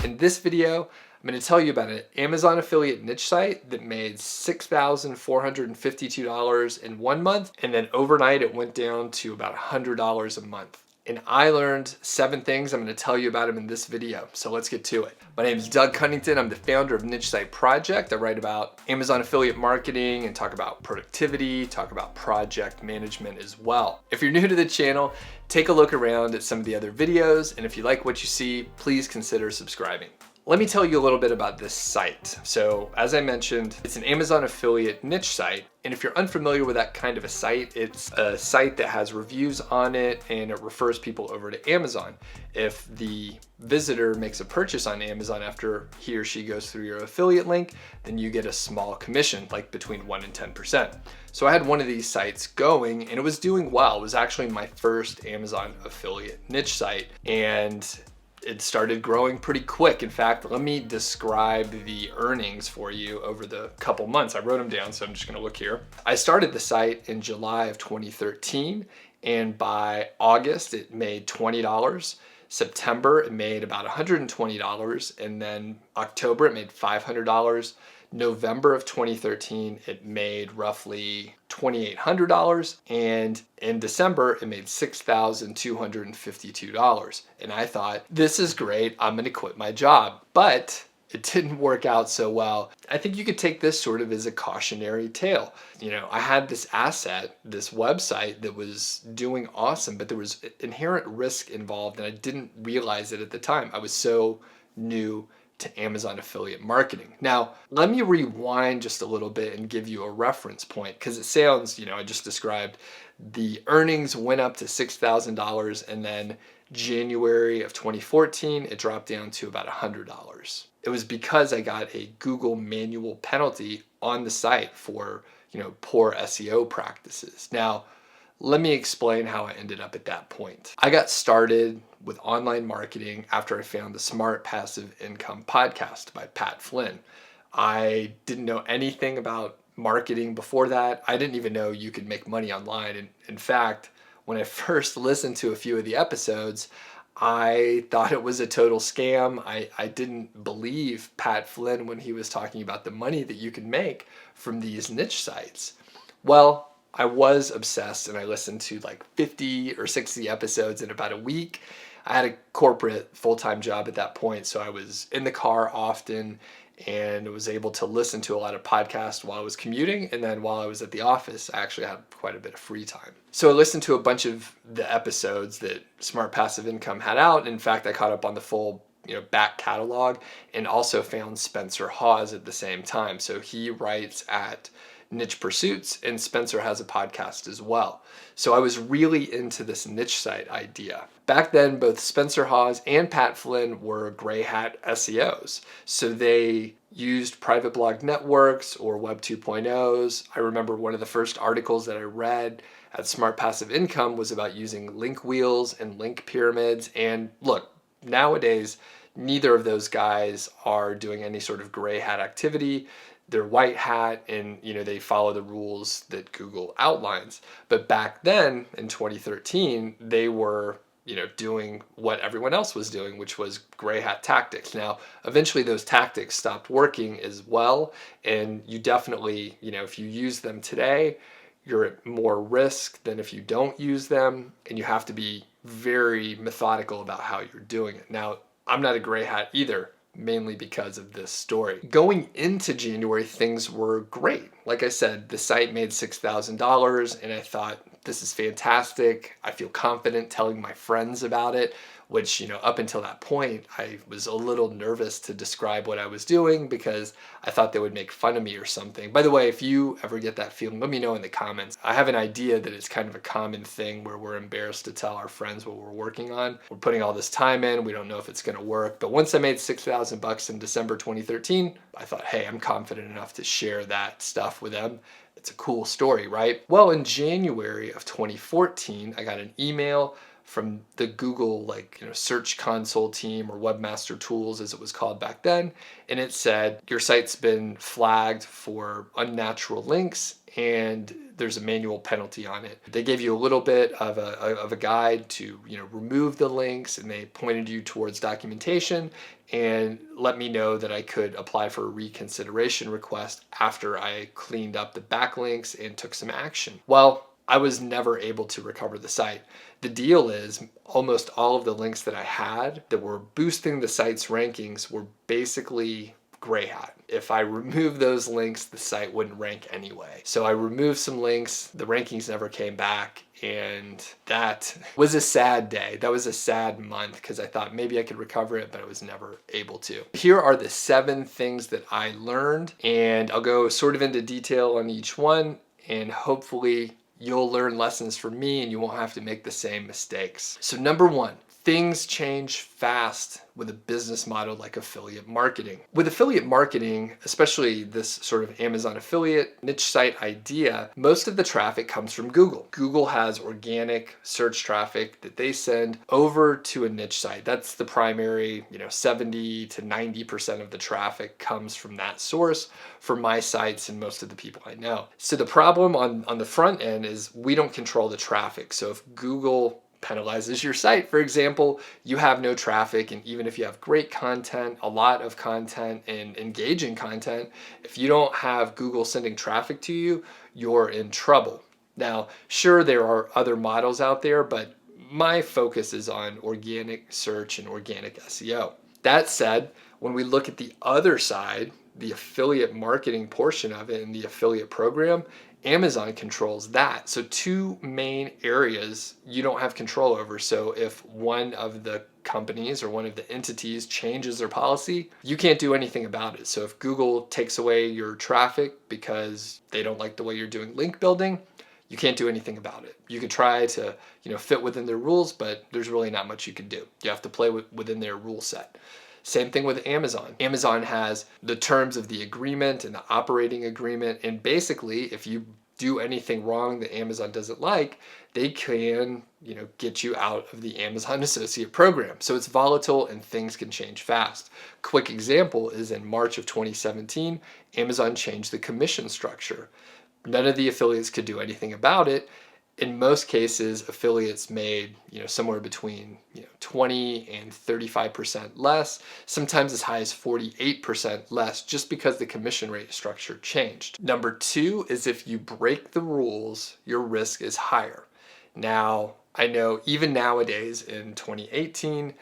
In this video, I'm going to tell you about an Amazon affiliate niche site that made $6,452 in 1 month, and then overnight it went down to about $100 a month. And I learned 7 things. I'm going to tell you about them in this video. So let's get to it. My name is Doug Cunnington. I'm the founder of Niche Site Project. I write about Amazon affiliate marketing and talk about productivity, talk about project management as well. If you're new to the channel, take a look around at some of the other videos. And if you like what you see, please consider subscribing. Let me tell you a little bit about this site. So as I mentioned, it's an Amazon affiliate niche site. And if you're unfamiliar with that kind of a site, it's a site that has reviews on it and it refers people over to Amazon. If the visitor makes a purchase on Amazon after he or she goes through your affiliate link, then you get a small commission, like between 1 and 10%. So I had one of these sites going and it was doing well. It was actually my first Amazon affiliate niche site, and it started growing pretty quick. In fact, let me describe the earnings for you over the couple months. I wrote them down, so I'm just gonna look here. I started the site in July of 2013, and by August, it made $20. September, it made about $120, and then October, it made $500. November of 2013, it made roughly $2,800, and in December, it made $6,252. And I thought, this is great, I'm gonna quit my job. But it didn't work out so well. I think you could take this sort of as a cautionary tale. You know, I had this asset, this website that was doing awesome, but there was inherent risk involved, and I didn't realize it at the time. I was so new to Amazon affiliate marketing. Now, let me rewind just a little bit and give you a reference point, because it sounds, I just described the earnings went up to $6,000, and then January of 2014, it dropped down to about $100. It was because I got a Google manual penalty on the site for, poor SEO practices. Now, let me explain how I ended up at that point. I got started with online marketing after I found the Smart Passive Income podcast by Pat Flynn. I didn't know anything about marketing before that. I didn't even know you could make money online. And in fact, when I first listened to a few of the episodes, I thought it was a total scam. I didn't believe Pat Flynn when he was talking about the money that you could make from these niche sites. Well, I was obsessed, and I listened to like 50 or 60 episodes in about a week. I had a corporate full-time job at that point, so I was in the car often and was able to listen to a lot of podcasts while I was commuting. And then while I was at the office, I actually had quite a bit of free time. So I listened to a bunch of the episodes that Smart Passive Income had out. In fact, I caught up on the full back catalog, and also found Spencer Hawes at the same time. So he writes at Niche Pursuits, and Spencer has a podcast as well. So I was really into this niche site idea. Back then, both Spencer Hawes and Pat Flynn were gray hat SEOs. So they used private blog networks or Web 2.0s. I remember one of the first articles that I read at Smart Passive Income was about using link wheels and link pyramids. And look, nowadays, neither of those guys are doing any sort of gray hat activity. They're white hat, and they follow the rules that Google outlines. But back then in 2013, they were doing what everyone else was doing, which was gray hat tactics. Now, eventually those tactics stopped working as well, and you definitely, if you use them today, you're at more risk than if you don't use them, and you have to be very methodical about how you're doing it. Now, I'm not a gray hat either, mainly because of this story. Going into January, things were great. Like I said, the site made $6,000, and I thought, this is fantastic. I feel confident telling my friends about it, which, up until that point, I was a little nervous to describe what I was doing because I thought they would make fun of me or something. By the way, if you ever get that feeling, let me know in the comments. I have an idea that it's kind of a common thing where we're embarrassed to tell our friends what we're working on. We're putting all this time in, we don't know if it's gonna work. But once I made $6,000 in December 2013, I thought, hey, I'm confident enough to share that stuff with them. It's a cool story, right? Well, in January of 2014, I got an email from the Google search console team, or webmaster tools as it was called back then, and it said your site's been flagged for unnatural links and there's a manual penalty on it. They gave you a little bit of a guide to remove the links, and they pointed you towards documentation and let me know that I could apply for a reconsideration request after I cleaned up the backlinks and took some action. Well, I was never able to recover the site. The deal is almost all of the links that I had that were boosting the site's rankings were basically gray hat. If I removed those links, the site wouldn't rank anyway. So I removed some links, the rankings never came back, and that was a sad day. That was a sad month because I thought maybe I could recover it, but I was never able to. Here are the 7 things that I learned, and I'll go sort of into detail on each one, and hopefully you'll learn lessons from me and you won't have to make the same mistakes. So number 1, things change fast with a business model like affiliate marketing. With affiliate marketing, especially this sort of Amazon affiliate niche site idea, most of the traffic comes from Google. Google has organic search traffic that they send over to a niche site. That's the primary, 70 to 90% of the traffic comes from that source for my sites and most of the people I know. So the problem on the front end is we don't control the traffic. So if Google penalizes your site, for example, you have no traffic, and even if you have great content, a lot of content and engaging content, if you don't have Google sending traffic to you, you're in trouble. Now, sure, there are other models out there, but my focus is on organic search and organic SEO. That said, when we look at the other side, the affiliate marketing portion of it and the affiliate program, Amazon controls that. So 2 main areas you don't have control over. So if one of the companies or one of the entities changes their policy, you can't do anything about it. So if Google takes away your traffic because they don't like the way you're doing link building, you can't do anything about it. You could try to, fit within their rules, but there's really not much you can do. You have to play within their rule set. Same thing with Amazon. Amazon has the terms of the agreement and the operating agreement, and basically if you do anything wrong that Amazon doesn't like, they can, get you out of the Amazon Associate Program. So it's volatile and things can change fast. Quick example is in March of 2017, Amazon changed the commission structure. None of the affiliates could do anything about it. In most cases, affiliates made, somewhere between, 20 and 35% less, sometimes as high as 48% less, just because the commission rate structure changed. Number 2 is if you break the rules, your risk is higher. Now, I know even nowadays in 2018,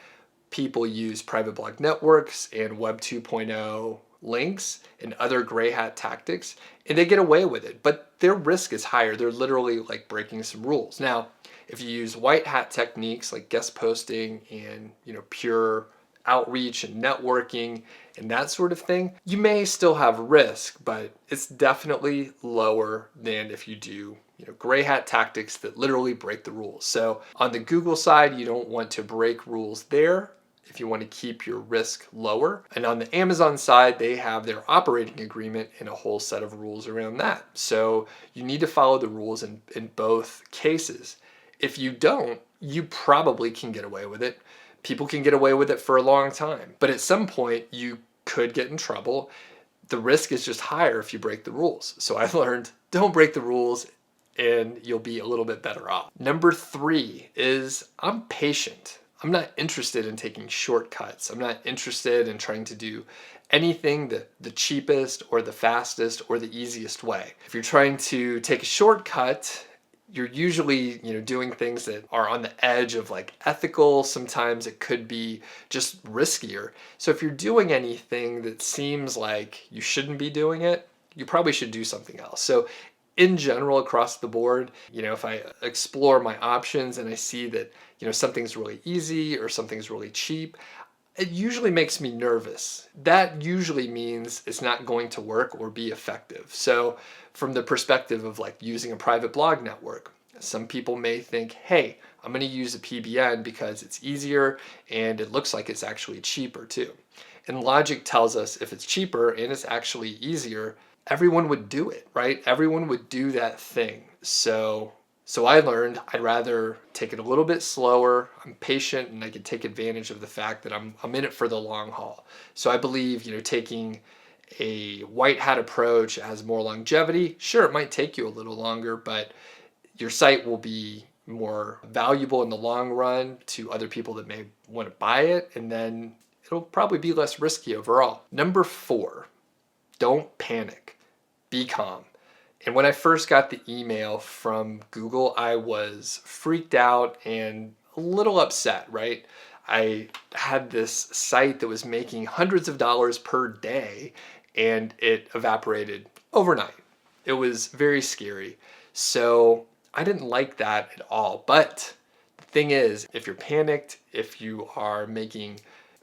people use private blog networks and Web 2.0 links and other gray hat tactics, and they get away with it, but their risk is higher. They're literally like breaking some rules. Now, if you use white hat techniques like guest posting and pure outreach and networking and that sort of thing, you may still have risk, but it's definitely lower than if you do gray hat tactics that literally break the rules. So on the Google side, you don't want to break rules there if you want to keep your risk lower. And on the Amazon side, they have their operating agreement and a whole set of rules around that. So you need to follow the rules in both cases. If you don't, you probably can get away with it. People can get away with it for a long time. But at some point, you could get in trouble. The risk is just higher if you break the rules. So I learned, don't break the rules and you'll be a little bit better off. Number 3 is I'm patient. I'm not interested in taking shortcuts. I'm not interested in trying to do anything the cheapest or the fastest or the easiest way. If you're trying to take a shortcut, you're usually doing things that are on the edge of like ethical. Sometimes it could be just riskier. So if you're doing anything that seems like you shouldn't be doing it, you probably should do something else. So in general, across the board, if I explore my options and I see that something's really easy or something's really cheap, it usually makes me nervous. That usually means it's not going to work or be effective. So from the perspective of like using a private blog network, some people may think, hey, I'm going to use a PBN because it's easier and it looks like it's actually cheaper too. And logic tells us if it's cheaper and it's actually easier, everyone would do it, right? Everyone would do that thing. So So I learned I'd rather take it a little bit slower. I'm patient and I can take advantage of the fact that I'm in it for the long haul. So I believe, taking a white hat approach has more longevity. Sure, it might take you a little longer, but your site will be more valuable in the long run to other people that may want to buy it, and then it'll probably be less risky overall. Number 4, don't panic. Be calm. And when I first got the email from Google, I was freaked out and a little upset, right? I had this site that was making hundreds of dollars per day and it evaporated overnight. It was very scary. So I didn't like that at all. But the thing is, if you're panicked, if you are making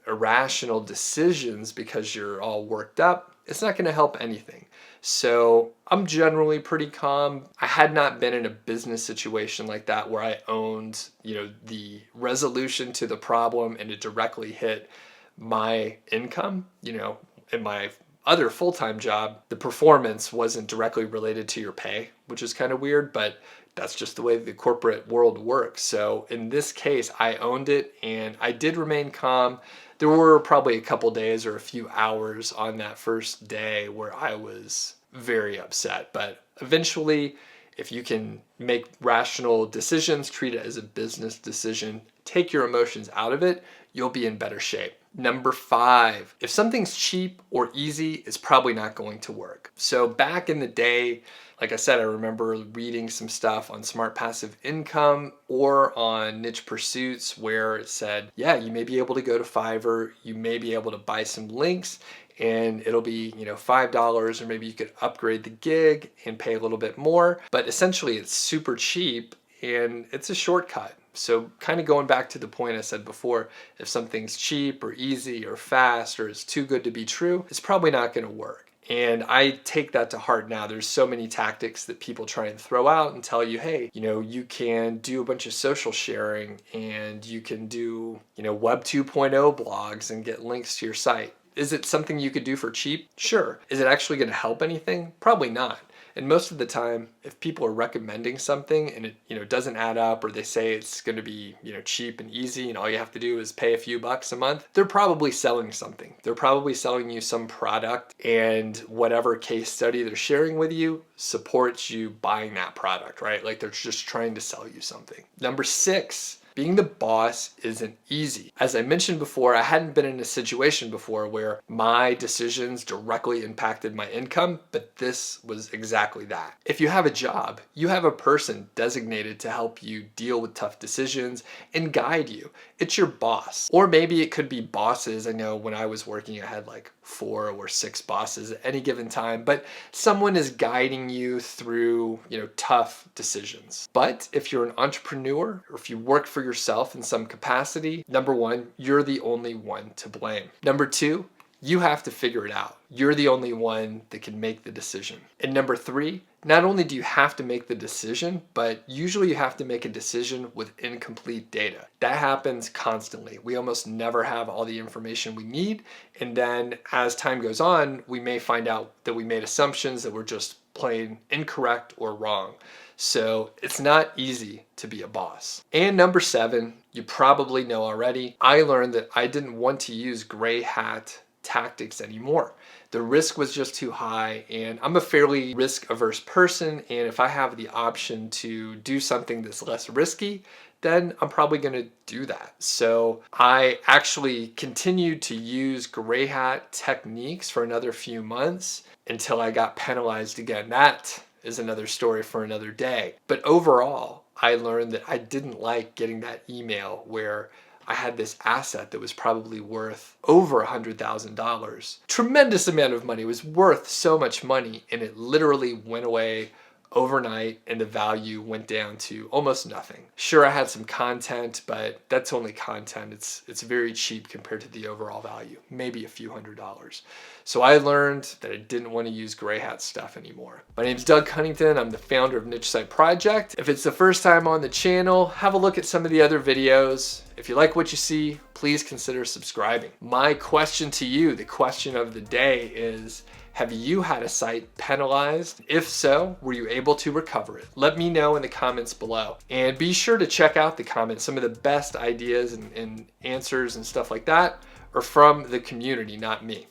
irrational decisions because you're all worked up, it's not going to help anything. So I'm generally pretty calm. I had not been in a business situation like that where I owned, the resolution to the problem and it directly hit my income. In my other full-time job, the performance wasn't directly related to your pay, which is kind of weird, but that's just the way the corporate world works. So in this case, I owned it and I did remain calm. There were probably a couple days or a few hours on that first day where I was very upset. But eventually, if you can make rational decisions, treat it as a business decision, take your emotions out of it, you'll be in better shape. Number 5, if something's cheap or easy, it's probably not going to work. So back in the day, like I said, I remember reading some stuff on smart passive income or on niche pursuits where it said, yeah, you may be able to go to Fiverr, you may be able to buy some links and it'll be, $5, or maybe you could upgrade the gig and pay a little bit more. But essentially it's super cheap and it's a shortcut. So kind of going back to the point I said before, if something's cheap or easy or fast or it's too good to be true, it's probably not going to work. And I take that to heart now. There's so many tactics that people try and throw out and tell you, hey, you can do a bunch of social sharing and you can do, Web 2.0 blogs and get links to your site. Is it something you could do for cheap? Sure. Is it actually going to help anything? Probably not. And most of the time, if people are recommending something and it doesn't add up, or they say it's going to be cheap and easy and all you have to do is pay a few bucks a month, they're probably selling something. They're probably selling you some product, and whatever case study they're sharing with you supports you buying that product, right? Like they're just trying to sell you something. Number 6, being the boss isn't easy. As I mentioned before, I hadn't been in a situation before where my decisions directly impacted my income, but this was exactly that. If you have a job, you have a person designated to help you deal with tough decisions and guide you. It's your boss. Or maybe it could be bosses. I know when I was working, I had like 4 or 6 bosses at any given time, but someone is guiding you through, tough decisions. But if you're an entrepreneur or if you work for yourself in some capacity, number 1, you're the only one to blame. Number 2, you have to figure it out. You're the only one that can make the decision. And number 3, not only do you have to make the decision, but usually you have to make a decision with incomplete data. That happens constantly. We almost never have all the information we need. And then as time goes on, we may find out that we made assumptions that were just plain incorrect or wrong. So it's not easy to be a boss. And number 7, you probably know already, I learned that I didn't want to use gray hat tactics anymore. The risk was just too high, and I'm a fairly risk averse person, and if I have the option to do something that's less risky, then I'm probably going to do that. So I actually continued to use gray hat techniques for another few months until I got penalized again. That is another story for another day. But overall, I learned that I didn't like getting that email where I had this asset that was probably worth over $100,000. Tremendous amount of money. It was worth so much money, and it literally went away overnight and the value went down to almost nothing. Sure, I had some content, but that's only content. It's very cheap compared to the overall value, maybe a few $100s. So I learned that I didn't want to use gray hat stuff anymore. My name's Doug Cunnington. I'm the founder of Niche Site Project. If it's the first time on the channel, have a look at some of the other videos. If you like what you see, please consider subscribing. My question to you, the question of the day is, Have you had a site penalized? If so, were you able to recover it? Let me know in the comments below. And be sure to check out the comments. Some of the best ideas and answers and stuff like that are from the community, not me.